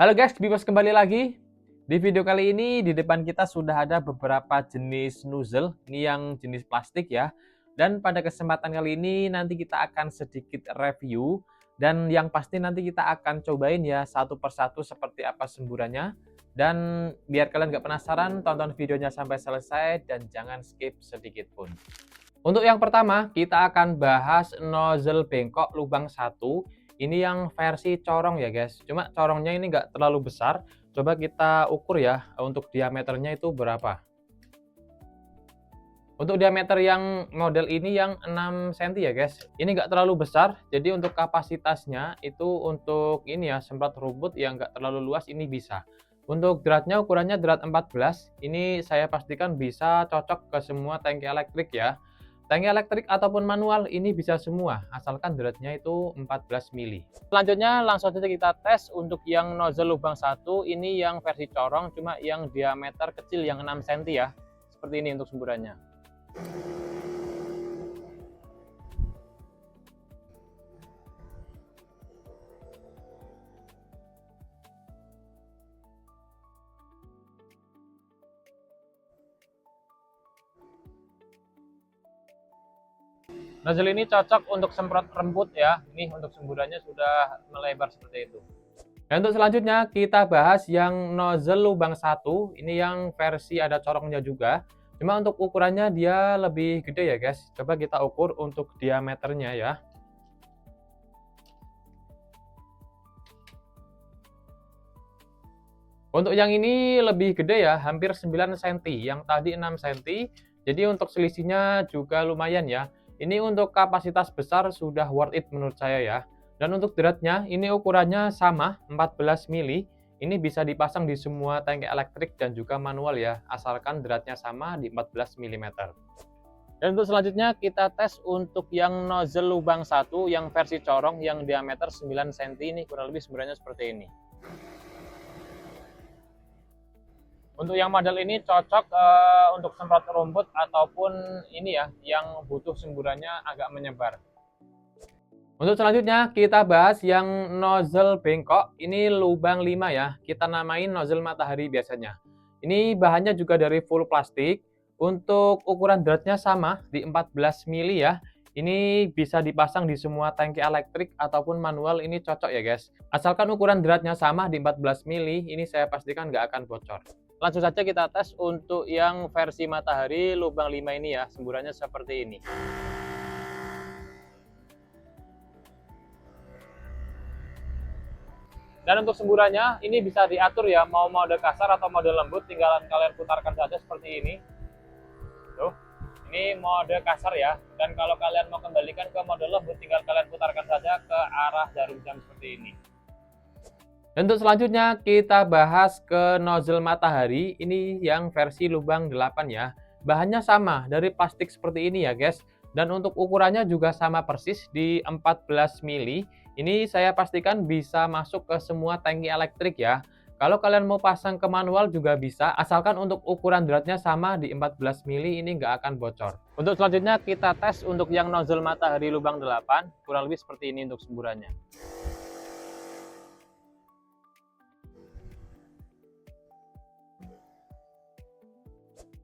Halo guys, Bibas kembali lagi. Di video kali ini di depan kita sudah ada beberapa jenis nozzle, ini yang jenis plastik ya. Dan pada kesempatan kali ini nanti kita akan sedikit review dan yang pasti nanti kita akan cobain ya satu persatu seperti apa semburannya. Dan biar kalian gak penasaran, tonton videonya sampai selesai dan jangan skip sedikit pun. Untuk yang pertama, kita akan bahas nozzle bengkok lubang 1. Ini yang versi corong ya guys. Cuma corongnya ini nggak terlalu besar. Coba kita ukur ya untuk diameternya itu berapa. Untuk diameter yang model ini yang 6 cm ya guys. Ini nggak terlalu besar. Jadi untuk kapasitasnya itu untuk ini ya semprot rumput yang nggak terlalu luas ini bisa. Untuk dratnya ukurannya drat 14. Ini saya pastikan bisa cocok ke semua tangki elektrik ya. Tangki elektrik ataupun manual ini bisa semua, asalkan dratnya itu 14 mili. Selanjutnya langsung saja kita tes untuk yang nozzle lubang 1, ini yang versi corong, cuma yang diameter kecil yang 6 cm ya. Seperti ini untuk semburannya. Nozzle ini cocok untuk semprot rumput ya. Ini untuk semburannya sudah melebar seperti itu. Dan untuk selanjutnya kita bahas yang nozzle lubang 1. Ini yang versi ada corongnya juga. Cuma untuk ukurannya dia lebih gede ya guys. Coba kita ukur untuk diameternya ya. Untuk yang ini lebih gede ya, hampir 9 cm. Yang tadi 6 cm. Jadi untuk selisihnya juga lumayan ya. Ini untuk kapasitas besar sudah worth it menurut saya ya. Dan untuk dratnya ini ukurannya sama 14 mili. Ini bisa dipasang di semua tangki elektrik dan juga manual ya, asalkan dratnya sama di 14 mm. Dan untuk selanjutnya kita tes untuk yang nozzle lubang 1 yang versi corong yang diameter 9 cm ini kurang lebih sebenarnya seperti ini. Untuk yang model ini cocok untuk semprot rumput ataupun ini ya, yang butuh semburannya agak menyebar. Untuk selanjutnya kita bahas yang nozzle bengkok. Ini lubang 5 ya, kita namain nozzle matahari biasanya. Ini bahannya juga dari full plastik. Untuk ukuran dratnya sama di 14 mili ya. Ini bisa dipasang di semua tangki elektrik ataupun manual, ini cocok ya guys. Asalkan ukuran dratnya sama di 14 mili, ini saya pastikan nggak akan bocor. Langsung saja kita tes untuk yang versi matahari lubang 5 ini ya, semburannya seperti ini. Dan untuk semburannya ini bisa diatur ya, mau mode kasar atau mode lembut, tinggal kalian putarkan saja seperti ini. Tuh, ini mode kasar ya. Dan kalau kalian mau kembalikan ke mode lembut, tinggal kalian putarkan saja ke arah jarum jam seperti ini. Dan untuk selanjutnya kita bahas ke nozzle matahari. Ini yang versi lubang 8 ya. Bahannya sama dari plastik seperti ini ya guys. Dan untuk ukurannya juga sama persis di 14 mili. Ini saya pastikan bisa masuk ke semua tangki elektrik ya. Kalau kalian mau pasang ke manual juga bisa, asalkan untuk ukuran dratnya sama di 14 mili, ini nggak akan bocor. Untuk selanjutnya kita tes untuk yang nozzle matahari lubang 8, kurang lebih seperti ini untuk semburannya.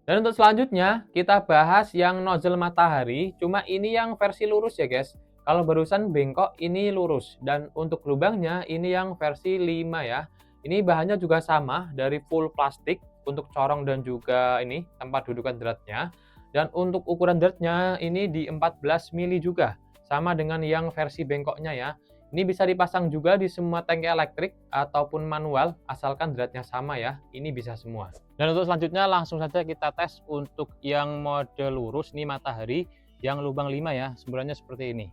Dan untuk selanjutnya kita bahas yang nozzle matahari, cuma ini yang versi lurus ya guys. Kalau barusan bengkok ini lurus, dan untuk lubangnya ini yang versi 5 ya. Ini bahannya juga sama dari full plastik untuk corong dan juga ini tempat dudukan dratnya. Dan untuk ukuran dratnya ini di 14 mili juga, sama dengan yang versi bengkoknya ya. Ini bisa dipasang juga di semua tangki elektrik ataupun manual, asalkan dratnya sama ya. Ini bisa semua. Dan untuk selanjutnya langsung saja kita tes untuk yang mode lurus, ini matahari yang lubang 5 ya, semburannya seperti ini.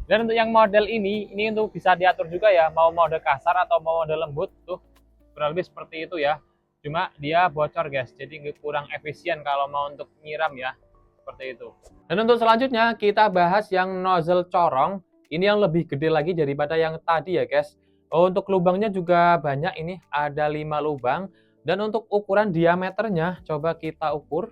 Dan untuk yang model ini untuk bisa diatur juga ya, mau mode kasar atau mau mode lembut, tuh kurang lebih seperti itu ya. Cuma dia bocor guys, jadi kurang efisien kalau mau untuk nyiram ya, seperti itu. Dan untuk selanjutnya kita bahas yang nozzle corong. Ini yang lebih gede lagi daripada yang tadi ya guys. Untuk lubangnya juga banyak, ini ada 5 lubang. Dan untuk ukuran diameternya coba kita ukur.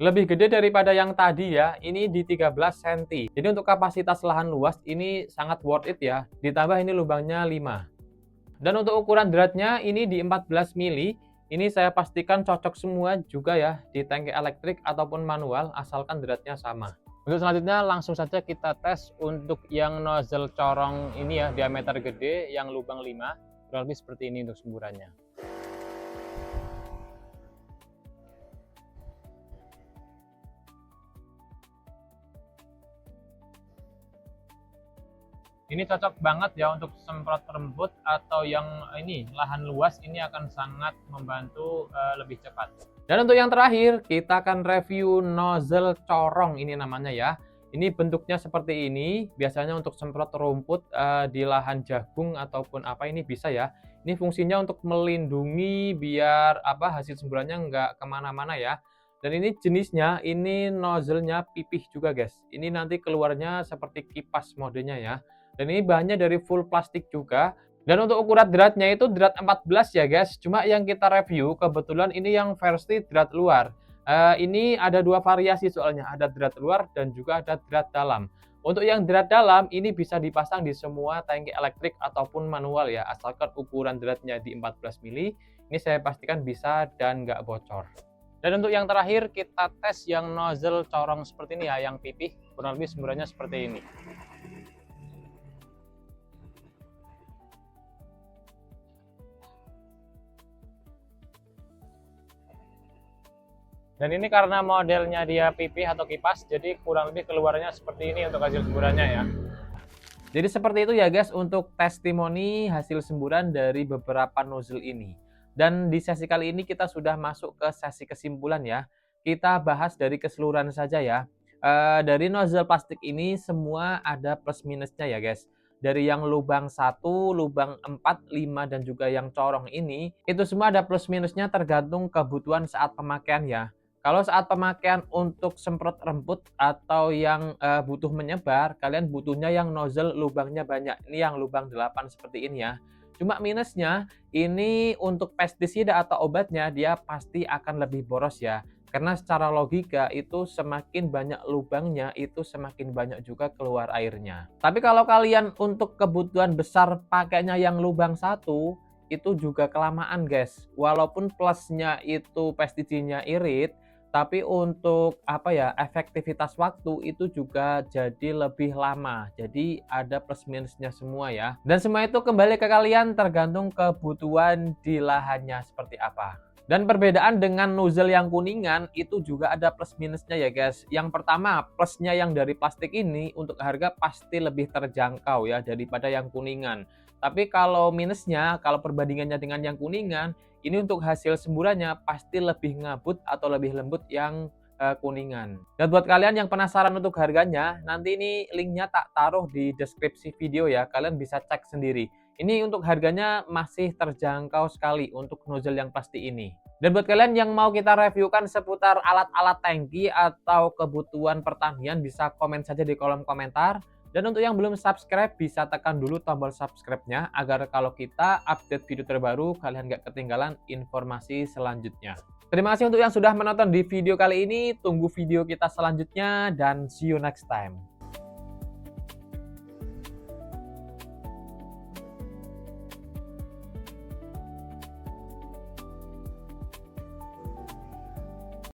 Lebih gede daripada yang tadi ya, ini di 13 cm. Jadi untuk kapasitas lahan luas ini sangat worth it ya. Ditambah ini lubangnya 5. Dan untuk ukuran dratnya ini di 14 mili. Ini saya pastikan cocok semua juga ya di tangki elektrik ataupun manual asalkan dratnya sama. Untuk selanjutnya langsung saja kita tes untuk yang nozzle corong ini ya, diameter gede yang lubang 5. Kurang lebih seperti ini untuk semburannya. Ini cocok banget ya untuk semprot rumput atau yang ini lahan luas, ini akan sangat membantu lebih cepat. Dan untuk yang terakhir kita akan review nozzle corong ini namanya ya. Ini bentuknya seperti ini, biasanya untuk semprot rumput di lahan jagung ataupun apa ini bisa ya. Ini fungsinya untuk melindungi biar hasil semburannya nggak kemana-mana ya. Dan ini jenisnya, ini nozzle-nya pipih juga guys. Ini nanti keluarnya seperti kipas modenya ya. Dan ini bahannya dari full plastik juga. Dan untuk ukuran dratnya itu drat 14 ya guys. Cuma yang kita review kebetulan ini yang versi drat luar. Ini ada dua variasi soalnya. Ada drat luar dan juga ada drat dalam. Untuk yang drat dalam ini bisa dipasang di semua tangki elektrik ataupun manual ya. Asalkan ukuran dratnya di 14 mili. Ini saya pastikan bisa dan nggak bocor. Dan untuk yang terakhir kita tes yang nozzle corong seperti ini ya. Yang pipih kurang lebih semburannya seperti ini. Dan ini karena modelnya dia pipih atau kipas, jadi kurang lebih keluarnya seperti ini untuk hasil semburannya ya. Jadi seperti itu ya guys untuk testimoni hasil semburan dari beberapa nozzle ini. Dan di sesi kali ini kita sudah masuk ke sesi kesimpulan ya. Kita bahas dari keseluruhan saja ya. Dari nozzle plastik ini semua ada plus minusnya ya guys. Dari yang lubang 1, lubang 4, 5, dan juga yang corong ini, itu semua ada plus minusnya tergantung kebutuhan saat pemakaian ya. Kalau saat pemakaian untuk semprot rumput atau yang butuh menyebar, kalian butuhnya yang nozzle lubangnya banyak. Ini yang lubang 8 seperti ini ya. Cuma minusnya, ini untuk pestisida atau obatnya dia pasti akan lebih boros ya. Karena secara logika itu semakin banyak lubangnya, itu semakin banyak juga keluar airnya. Tapi kalau kalian untuk kebutuhan besar pakainya yang lubang 1, itu juga kelamaan guys. Walaupun plusnya itu pesticidanya irit, tapi untuk efektivitas waktu itu juga jadi lebih lama. Jadi ada plus minusnya semua ya. Dan semua itu kembali ke kalian tergantung kebutuhan di lahannya seperti apa. Dan perbedaan dengan nozzle yang kuningan itu juga ada plus minusnya ya guys. Yang pertama, plusnya yang dari plastik ini untuk harga pasti lebih terjangkau ya daripada yang kuningan. Tapi kalau minusnya, kalau perbandingannya dengan yang kuningan, ini untuk hasil semburannya pasti lebih ngabut atau lebih lembut yang kuningan. Dan buat kalian yang penasaran untuk harganya, nanti ini linknya tak taruh di deskripsi video ya. Kalian bisa cek sendiri. Ini untuk harganya masih terjangkau sekali untuk nozzle yang plastik ini. Dan buat kalian yang mau kita reviewkan seputar alat-alat tangki atau kebutuhan pertanian, bisa komen saja di kolom komentar. Dan untuk yang belum subscribe, bisa tekan dulu tombol subscribe-nya agar kalau kita update video terbaru, kalian nggak ketinggalan informasi selanjutnya. Terima kasih untuk yang sudah menonton di video kali ini. Tunggu video kita selanjutnya dan see you next time.